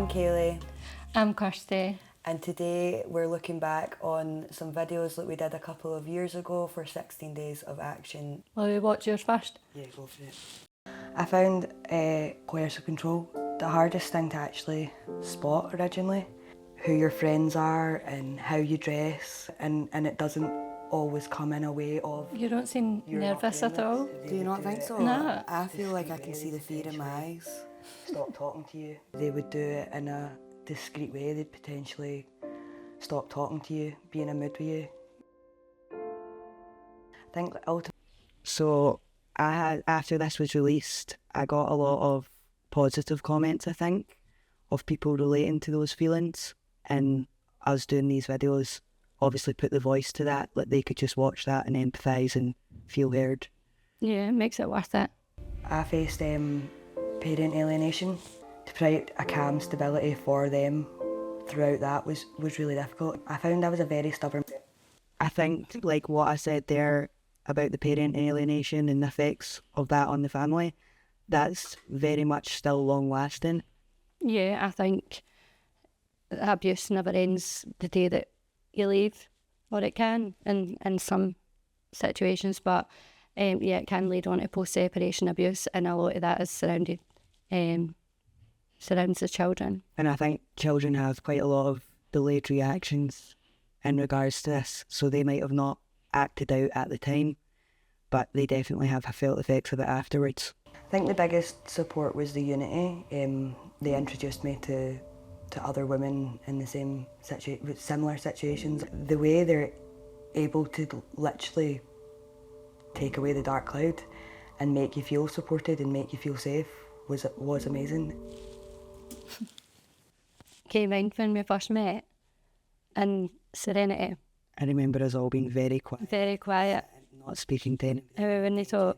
I'm Kayleigh. I'm Kirsty. And today we're looking back on some videos that we did a couple of years ago for 16 Days of Action. Will we watch yours first? Yeah, go for it. I found coercive control the hardest thing to actually spot originally. Who your friends are and how you dress, and it doesn't always come in a way of... You don't seem nervous at all. Do you not think so? No. I feel like I can see the fear in my eyes. Stop talking to you. They would do it in a discreet way. They'd potentially stop talking to you, be in a mood with you. I think ultimately... So after this was released, I got a lot of positive comments, I think, of people relating to those feelings, and us doing these videos obviously put the voice to that, like they could just watch that and empathise and feel heard. Yeah, it makes it worth it. I faced parent alienation. To provide a calm stability for them throughout that was really difficult. I found I was a very stubborn... I think, like what I said there about the parent alienation and the effects of that on the family, that's very much still long lasting. Yeah, I think abuse never ends the day that you leave, or it can in some situations, but yeah, it can lead on to post-separation abuse, and a lot of that is surrounds the children. And I think children have quite a lot of delayed reactions in regards to this, so they might have not acted out at the time, but they definitely have felt effects of it afterwards. I think the biggest support was the unity. They introduced me to other women in the same similar situations. The way they're able to literally take away the dark cloud and make you feel supported and make you feel safe was amazing. Came in when we first met in Serenity. I remember us all being very quiet. Very quiet. Not speaking to anyone. When they talk.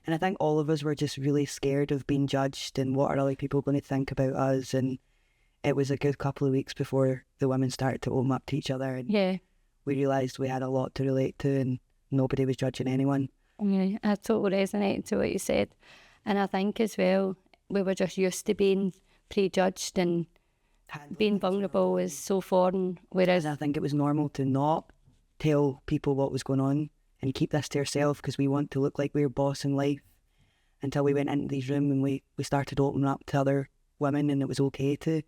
And I think all of us were just really scared of being judged and what are other people going to think about us. And it was a good couple of weeks before the women started to open up to each other. And yeah, we realised we had a lot to relate to and nobody was judging anyone. Yeah, I totally resonate to what you said. And I think as well, we were just used to being prejudged and being vulnerable is so foreign. Whereas I think it was normal to not tell people what was going on and keep this to ourselves because we want to look like we're boss in life, until we went into these rooms and we started opening up to other women, and it was okay to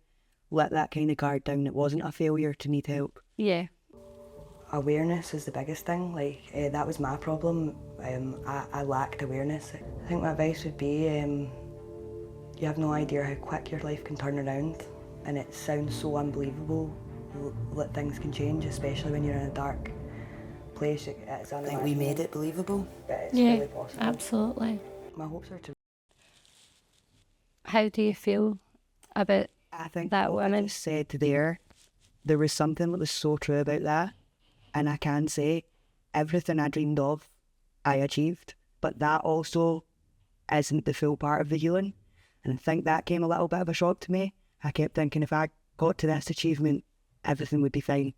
let that kind of guard down. It wasn't a failure to need help. Yeah. Awareness is the biggest thing. Like that was my problem. I lacked awareness. I think my advice would be you have no idea how quick your life can turn around, and it sounds so unbelievable that things can change, especially when you're in a dark place. I think we made it believable, but it's really possible. Absolutely. My hopes are to... How do you feel about that woman? I said there was something that was so true about that, and I can say everything I dreamed of, I achieved, but that also isn't the full part of the healing, and I think that came a little bit of a shock to me. I kept thinking if I got to this achievement, everything would be fine,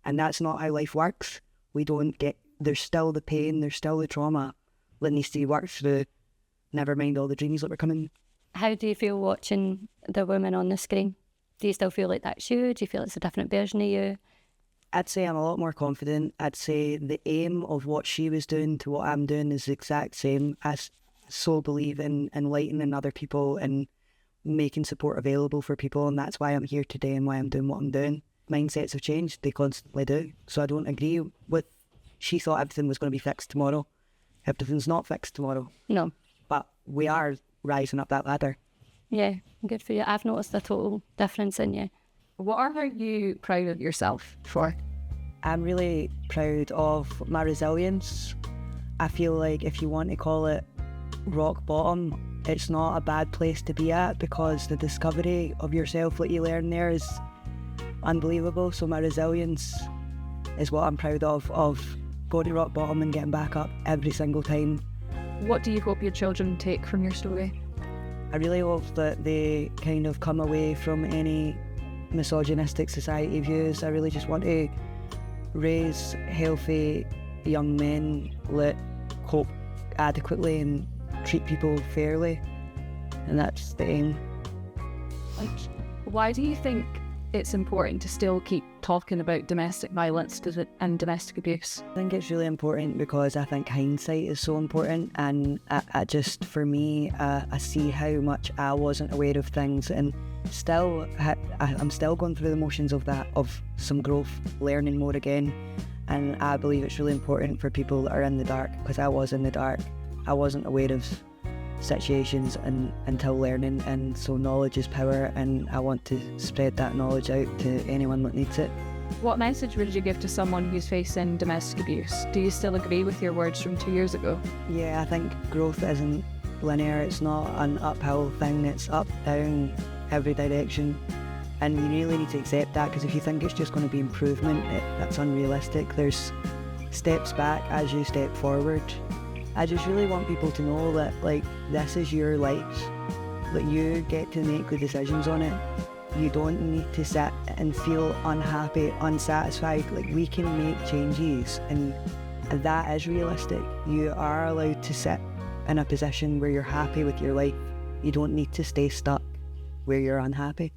and that's not how life works. There's still the pain, there's still the trauma that needs to be worked through, never mind all the dreams that were coming. How do you feel watching the woman on the screen? Do you still feel like that's you? Do you feel it's a different version of you? I'd say I'm a lot more confident. I'd say the aim of what she was doing to what I'm doing is the exact same. I so believe in enlightening other people and making support available for people, and that's why I'm here today and why I'm doing what I'm doing. Mindsets have changed, they constantly do. So I don't agree with, she thought everything was going to be fixed tomorrow. Everything's not fixed tomorrow. No. But we are rising up that ladder. Yeah, good for you. I've noticed a total difference in you. What are you proud of yourself for? I'm really proud of my resilience. I feel like if you want to call it rock bottom, it's not a bad place to be at, because the discovery of yourself that you learn there is unbelievable. So my resilience is what I'm proud of going to rock bottom and getting back up every single time. What do you hope your children take from your story? I really hope that they kind of come away from any misogynistic society views. I really just want to raise healthy young men that cope adequately and treat people fairly, and that's the aim. Why do you think it's important to still keep talking about domestic violence and domestic abuse? I think it's really important because I think hindsight is so important, and I just, for me, I see how much I wasn't aware of things, and I'm still going through the motions of that, of some growth, learning more again. And I believe it's really important for people that are in the dark, because I was in the dark. I wasn't aware of situations until learning, and so knowledge is power, and I want to spread that knowledge out to anyone that needs it. What message would you give to someone who's facing domestic abuse? Do you still agree with your words from 2 years ago? Yeah, I think growth isn't linear. It's not an uphill thing. It's up, down, every direction. And you really need to accept that, because if you think it's just going to be improvement, that's unrealistic. There's steps back as you step forward. I just really want people to know that, like, this is your life. Like, you get to make the decisions on it. You don't need to sit and feel unhappy, unsatisfied. Like, we can make changes, and that is realistic. You are allowed to sit in a position where you're happy with your life. You don't need to stay stuck where you're unhappy.